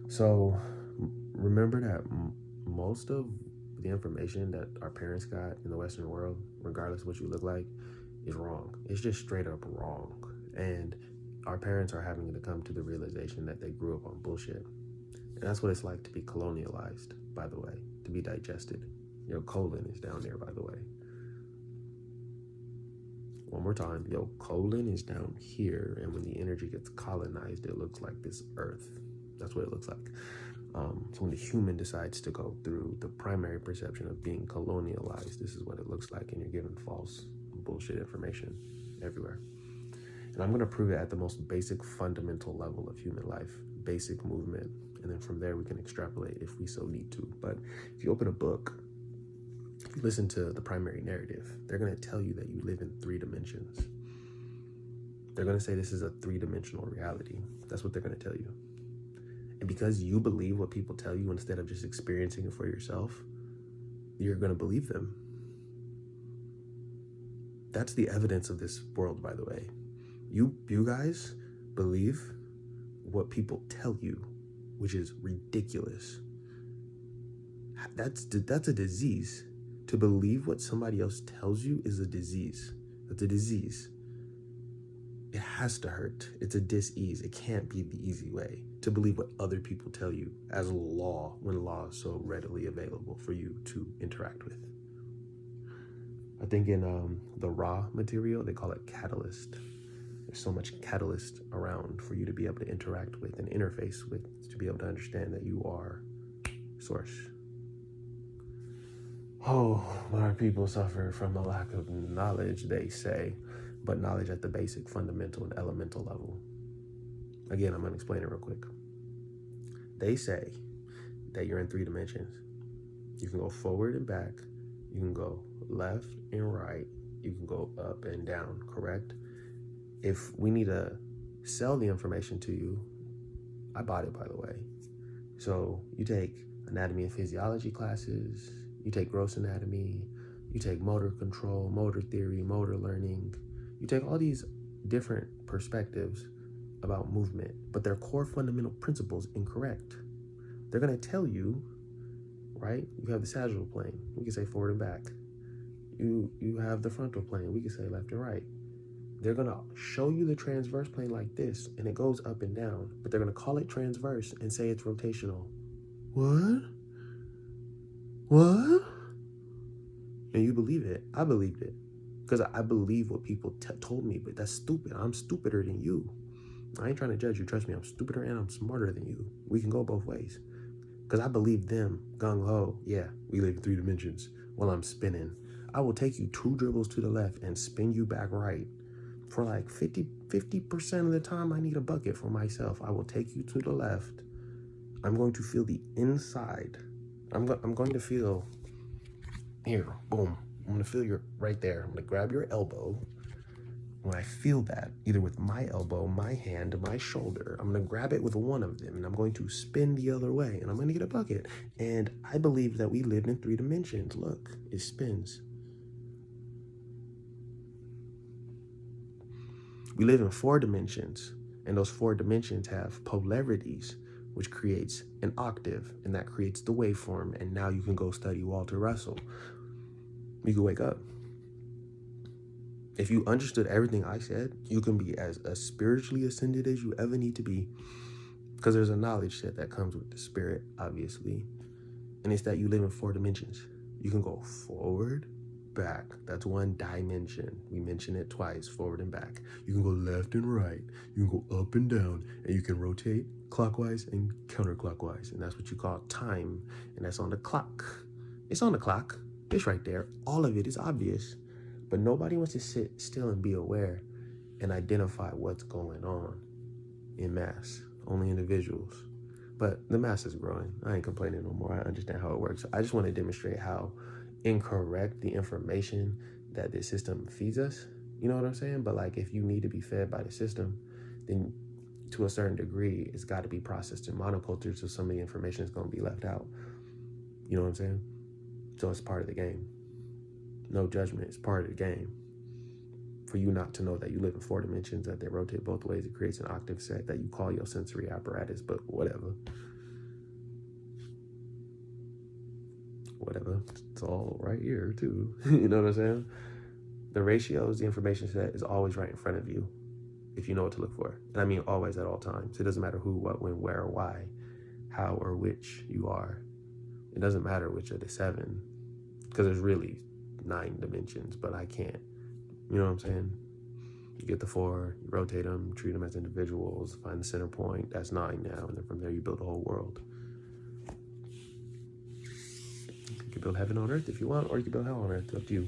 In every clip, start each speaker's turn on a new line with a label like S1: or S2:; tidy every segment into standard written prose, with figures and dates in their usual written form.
S1: So remember that most of the information that our parents got in the Western world, regardless of what you look like, is wrong. It's just straight up wrong. And our parents are having to come to the realization that they grew up on bullshit. And that's what it's like to be colonialized, by the way, to be digested. Your colon is down there, by the way. One more time, your colon is down here, and when the energy gets colonized, it looks like this earth. That's what it looks like. So when the human decides to go through the primary perception of being colonialized, this is what it looks like, and you're given false bullshit information everywhere. And I'm going to prove it at the most basic fundamental level of human life, basic movement, and then from there we can extrapolate if we so need to. But if you open a book, if you listen to the primary narrative, they're going to tell you that you live in 3 dimensions. They're going to say this is a 3-dimensional reality. That's what they're going to tell you. And because you believe what people tell you instead of just experiencing it for yourself, you're going to believe them. That's the evidence of this world, by the way. You guys believe what people tell you, which is ridiculous. That's a disease. To believe what somebody else tells you is a disease. That's a disease. It has to hurt. It's a dis-ease. It can't be the easy way to believe what other people tell you as law when law is so readily available for you to interact with. I think in the raw material, they call it catalyst. There's so much catalyst around for you to be able to interact with and interface with, to be able to understand that you are source. Oh, our people suffer from a lack of knowledge, they say, but knowledge at the basic, fundamental, and elemental level. Again, I'm going to explain it real quick. They say that you're in 3 dimensions. You can go forward and back. You can go left and right. You can go up and down, correct? If we need to sell the information to you, I bought it, by the way. So you take anatomy and physiology classes, you take gross anatomy, you take motor control, motor theory, motor learning. You take all these different perspectives about movement, but their core fundamental principles incorrect. They're going to tell you, right? You have the sagittal plane. We can say forward and back. You have the frontal plane. We can say left and right. They're going to show you the transverse plane like this, and it goes up and down, but they're going to call it transverse and say it's rotational. What? What? And you believe it. I believed it. Because I believe what people told me, but that's stupid. I'm stupider than you. I ain't trying to judge you. Trust me, I'm stupider and I'm smarter than you. We can go both ways. Because I believe them, gung-ho, yeah, we live in 3 dimensions while I'm spinning. I will take you 2 dribbles to the left and spin you back right. For like 50% of the time I need a bucket for myself. I will take you to the left. I'm going to feel the inside. I'm going to feel, here, boom. I'm going to feel your, right there. I'm going to grab your elbow. When I feel that, either with my elbow, my hand, my shoulder, I'm going to grab it with one of them and I'm going to spin the other way and I'm going to get a bucket. And I believe that we lived in 3 dimensions. Look, it spins. We live in 4 dimensions, and those 4 dimensions have polarities, which creates an octave, and that creates the waveform. And now you can go study Walter Russell. You can wake up. If you understood everything I said, you can be as spiritually ascended as you ever need to be, because there's a knowledge set that comes with the spirit, obviously, and it's that you live in 4 dimensions. You can go forward, back. That's 1 dimension. We mention it twice, forward and back. You can go left and right. You can go up and down, and you can rotate clockwise and counterclockwise, and that's what you call time, and that's on the clock. It's on the clock. It's right there. All of it is obvious, but nobody wants to sit still and be aware and identify what's going on in mass. Only individuals. But the mass is growing. I ain't complaining no more. I understand how it works. I just want to demonstrate how incorrect the information that this system feeds us. You know what I'm saying? But like, if you need to be fed by the system, then to a certain degree, it's got to be processed in monoculture, so some of the information is going to be left out. You know what I'm saying? So it's part of the game. No judgment. It's part of the game. For you not to know that you live in 4 dimensions, that they rotate both ways, it creates an octave set that you call your sensory apparatus, but whatever. whatever. It's all right here too. You know what I'm saying? The ratios, the information set is always right in front of you if you know what to look for. And I mean always at all times. It doesn't matter who, what, when, where, or why, how, or which you are. It doesn't matter which of the 7, because there's really 9 dimensions, but I can't. You know what I'm saying? You get the 4, you rotate them, treat them as individuals, find the center point. That's 9 now, and then from there you build a whole world. You can build heaven on earth if you want, or you can build hell on earth. It's up to you.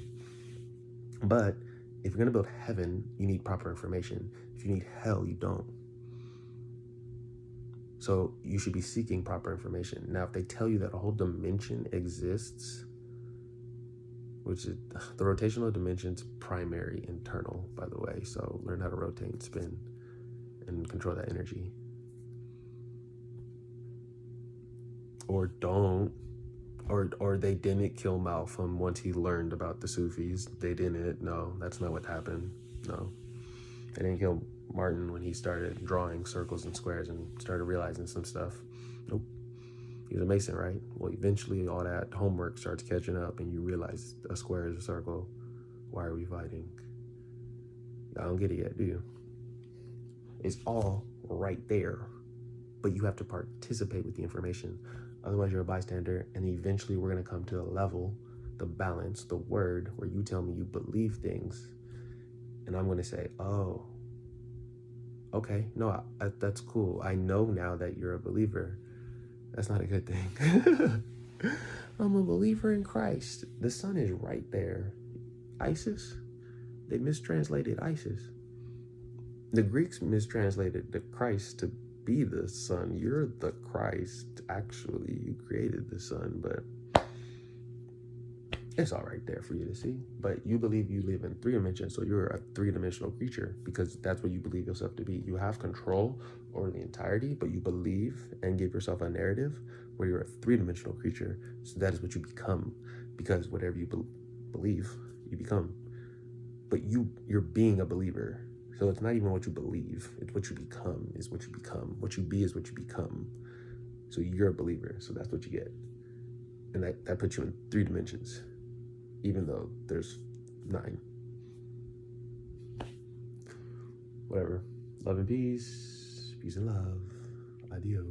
S1: But if you're going to build heaven, you need proper information. If you need hell, you don't. So you should be seeking proper information. Now, if they tell you that a whole dimension exists, which is the rotational dimension's primary internal, by the way. So learn how to rotate and spin and control that energy. Or don't. Or they didn't kill Malcolm once he learned about the Sufis. They didn't. No, that's not what happened. No. They didn't kill Martin when he started drawing circles and squares and started realizing some stuff. Nope. He was a Mason, right? Well, eventually all that homework starts catching up and you realize a square is a circle. Why are we fighting? I don't get it yet, do you? It's all right there, but you have to participate with the information. Otherwise, you're a bystander, and eventually we're going to come to the level, the balance, the word, where you tell me you believe things, and I'm going to say, oh, okay, no, that's cool. I know now that you're a believer. That's not a good thing. I'm a believer in Christ. The sun is right there. ISIS, they mistranslated ISIS. The Greeks mistranslated the Christ to be the sun. You're the Christ. Actually, you created the sun, but it's all right there for you to see. But you believe you live in 3 dimensions, so you're a 3-dimensional creature because that's what you believe yourself to be. You have control over the entirety, but you believe and give yourself a narrative where you're a 3-dimensional creature. So that is what you become, because whatever you believe, you become. But you're being a believer. So it's not even what you believe. It's what you become is what you become. What you be is what you become. So you're a believer. So that's what you get. And that puts you in 3 dimensions, even though there's 9. Whatever. Love and peace. Peace and love. Adios.